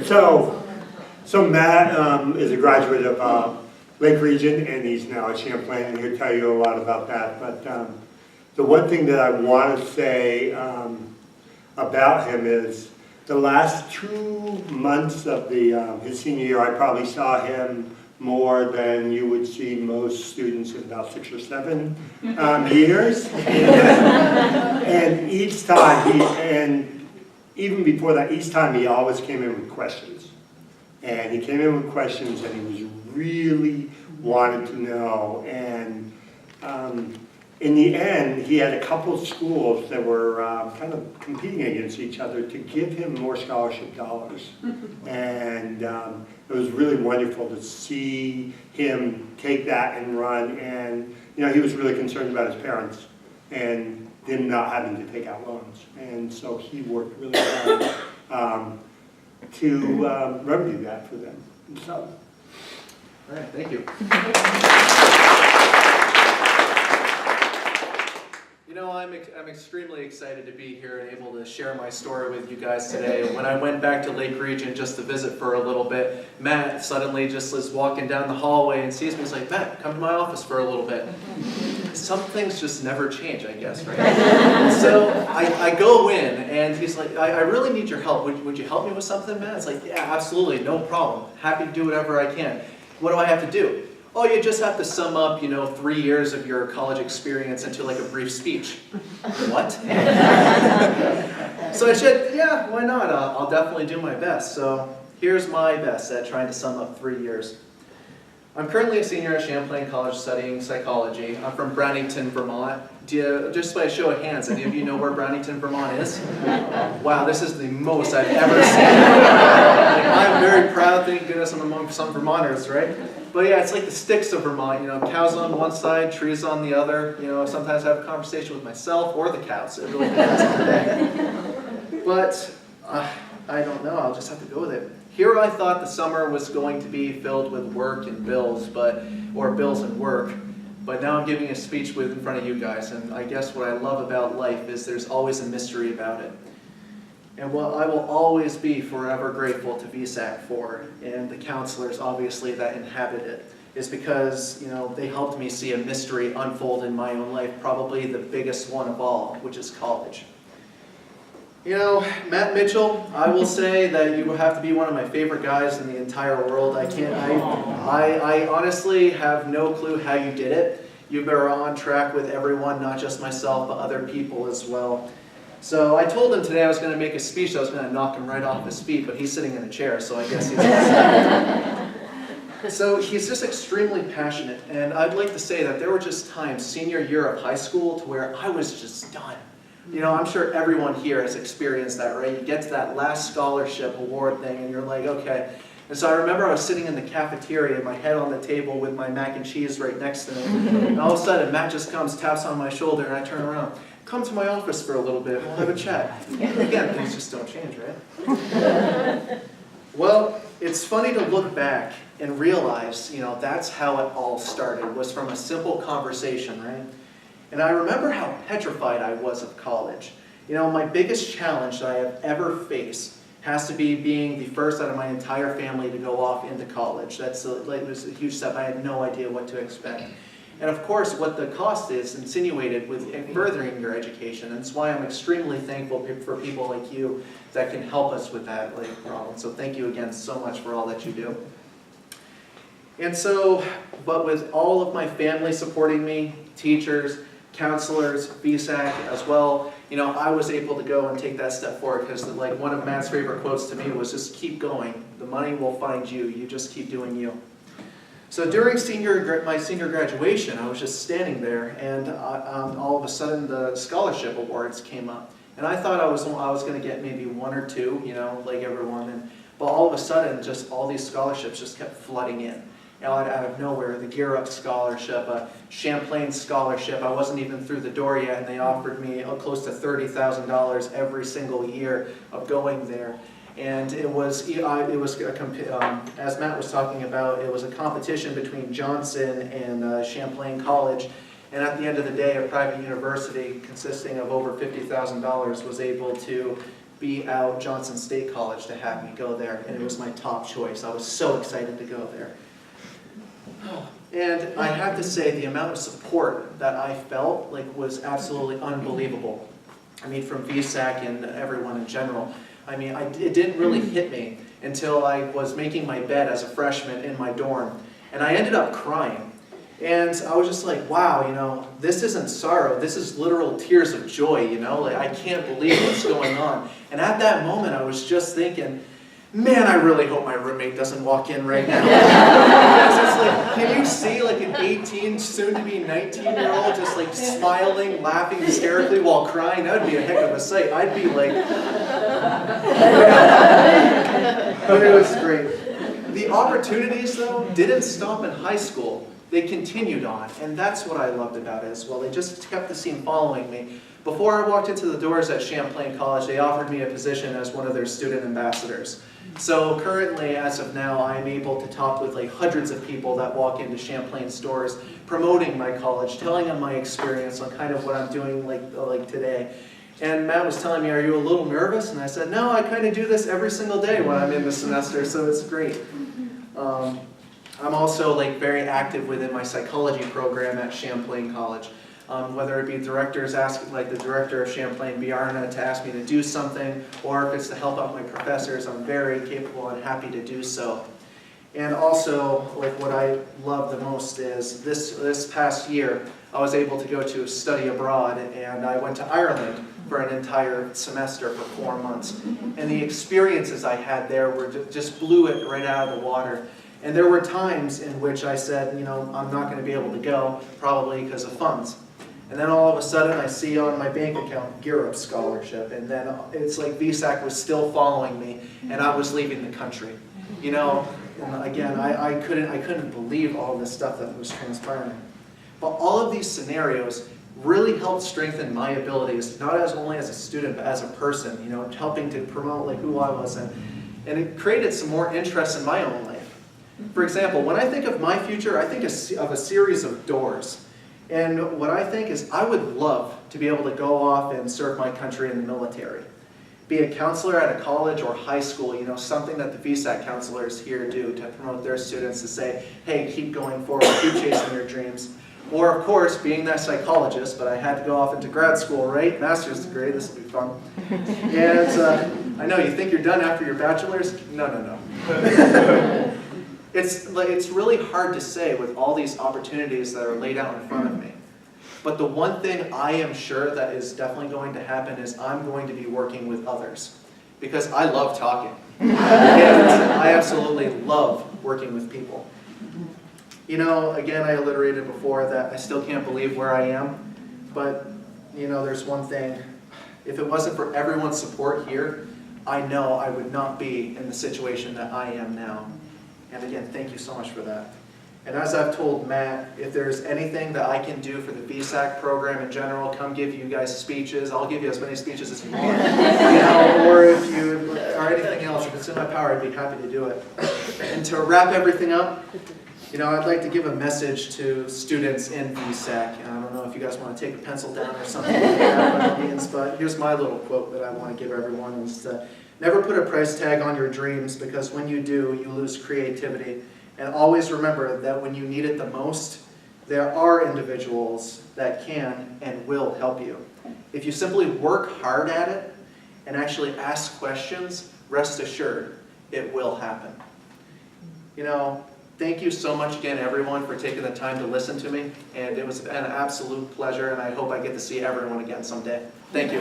So Matt is a graduate of Lake Region, and he's now at Champlain, and he'll tell you a lot about that. But the one thing that I want to say about him is the last 2 months of his senior year, I probably saw him more than you would see most students in about 6 or 7 years. And each time, and even before that, each time he always came in with questions. And he came in with questions and he was really wanted to know. And in the end, he had a couple of schools that were kind of competing against each other to give him more scholarship dollars. And it was really wonderful to see him take that and run. And you know, he was really concerned about his parents and them not having to take out loans. And so he worked really hard to remedy that for them. So. All right, thank you. You know, I'm extremely excited to be here and able to share my story with you guys today. When I went back to Lake Region just to visit for a little bit, Matt suddenly just was walking down the hallway and sees me. He's like, Matt, come to my office for a little bit. Some things just never change, I guess, right? So I go in and he's like, I really need your help. Would you help me with something, Matt? It's like, yeah, absolutely, no problem. Happy to do whatever I can. What do I have to do? Oh, you just have to sum up, 3 years of your college experience into like a brief speech. What? So I said, yeah, why not? I'll definitely do my best. So here's my best at trying to sum up 3 years. I'm currently a senior at Champlain College studying psychology. I'm from Brownington, Vermont. Just by a show of hands, any of you know where Brownington, Vermont is? Wow, this is the most I've ever seen. I'm very proud, thank goodness I'm among some Vermonters, right? But yeah, it's like the sticks of Vermont, cows on one side, trees on the other. Sometimes I have a conversation with myself or the cows. It really depends on the day. But I don't know, I'll just have to go with it. Here I thought the summer was going to be filled with work and bills, or bills and work. But now I'm giving a speech in front of you guys, and I guess what I love about life is there's always a mystery about it. And what I will always be forever grateful to VSAC for, and the counselors obviously that inhabit it, is because they helped me see a mystery unfold in my own life, probably the biggest one of all, which is college. Matt Mitchell, I will say that you have to be one of my favorite guys in the entire world. I honestly have no clue how you did it. You were on track with everyone, not just myself, but other people as well. So I told him today I was going to make a speech that was going to knock him right off his feet, but he's sitting in a chair, so I guess he's So he's just extremely passionate, and I'd like to say that there were just times, senior year of high school, to where I was just done. I'm sure everyone here has experienced that, right? You get to that last scholarship award thing and you're like, okay. And so I remember I was sitting in the cafeteria, my head on the table with my mac and cheese right next to me. And all of a sudden, Matt just comes, taps on my shoulder, and I turn around. Come to my office for a little bit, we'll have a chat. Again, things just don't change, right? Well, it's funny to look back and realize, that's how it all started, was from a simple conversation, right? And I remember how petrified I was of college. My biggest challenge that I have ever faced has to be being the first out of my entire family to go off into college. It was a huge step. I had no idea what to expect. And of course, what the cost is insinuated with furthering your education. And that's why I'm extremely thankful for people like you that can help us with that problem. So thank you again so much for all that you do. And so, but with all of my family supporting me, teachers, counselors, VSAC as well, I was able to go and take that step forward because one of Matt's favorite quotes to me was just keep going. The money will find you. You just keep doing you. So during my senior graduation, I was just standing there and all of a sudden the scholarship awards came up. And I thought I was going to get maybe 1 or 2, like everyone. But all of a sudden, just all these scholarships just kept flooding in. Out of nowhere, the Gear Up Scholarship, a Champlain Scholarship. I wasn't even through the door yet, and they offered me close to $30,000 every single year of going there. And it was as Matt was talking about, it was a competition between Johnson and Champlain College. And at the end of the day, a private university consisting of over $50,000 was able to beat out Johnson State College to have me go there, and it was my top choice. I was so excited to go there. And I have to say, the amount of support that I felt was absolutely unbelievable. I mean, from VSAC and everyone in general. I mean, it didn't really hit me until I was making my bed as a freshman in my dorm. And I ended up crying. And I was just like, wow, this isn't sorrow. This is literal tears of joy, I can't believe what's going on. And at that moment, I was just thinking, man, I really hope my roommate doesn't walk in right now. Because it's like, can you see an 18, soon-to-be 19-year-old just smiling, laughing hysterically while crying? That would be a heck of a sight. I'd be like, but it was great. The opportunities, though, didn't stop in high school. They continued on, and that's what I loved about it as well. They just kept the scene following me. Before I walked into the doors at Champlain College, they offered me a position as one of their student ambassadors. So currently, as of now, I'm able to talk with hundreds of people that walk into Champlain stores, promoting my college, telling them my experience on kind of what I'm doing like today. And Matt was telling me, are you a little nervous? And I said, no, I kind of do this every single day when I'm in the semester, so it's great. I'm also very active within my psychology program at Champlain College. Whether it be directors ask, the director of Champlain, Bjarna, to ask me to do something, or if it's to help out my professors, I'm very capable and happy to do so. And also, what I love the most is this past year, I was able to go to study abroad, and I went to Ireland for an entire semester for 4 months. And the experiences I had there were just blew it right out of the water. And there were times in which I said, I'm not going to be able to go, probably because of funds. And then all of a sudden I see on my bank account, Europe scholarship, and then it's like VSAC was still following me, and I was leaving the country. And again, I couldn't believe all this stuff that was transpiring. But all of these scenarios really helped strengthen my abilities, not only as a student, but as a person, helping to promote who I was, and it created some more interest in my own life. For example, when I think of my future, I think of a series of doors. And what I think is I would love to be able to go off and serve my country in the military. Be a counselor at a college or high school, something that the VSAC counselors here do to promote their students to say, hey, keep going forward, keep chasing your dreams. Or, of course, being that psychologist, but I had to go off into grad school, right? Master's degree, this will be fun. And I know you think you're done after your bachelor's? No. It's really hard to say with all these opportunities that are laid out in front of me. But the one thing I am sure that is definitely going to happen is I'm going to be working with others. Because I love talking. And I absolutely love working with people. Again, I alliterated before that I still can't believe where I am. But, there's one thing. If it wasn't for everyone's support here, I know I would not be in the situation that I am now. And again, thank you so much for that. And as I've told Matt, if there's anything that I can do for the VSAC program in general, come give you guys speeches. I'll give you as many speeches as you want. Or anything else, if it's in my power, I'd be happy to do it. And to wrap everything up, I'd like to give a message to students in VSAC. I don't know if you guys want to take a pencil down or something like that, by all means, but here's my little quote that I want to give everyone is to never put a price tag on your dreams, because when you do, you lose creativity. And always remember that when you need it the most, there are individuals that can and will help you. If you simply work hard at it and actually ask questions, rest assured, it will happen. Thank you so much again, everyone, for taking the time to listen to me. And it was an absolute pleasure, and I hope I get to see everyone again someday. Thank you.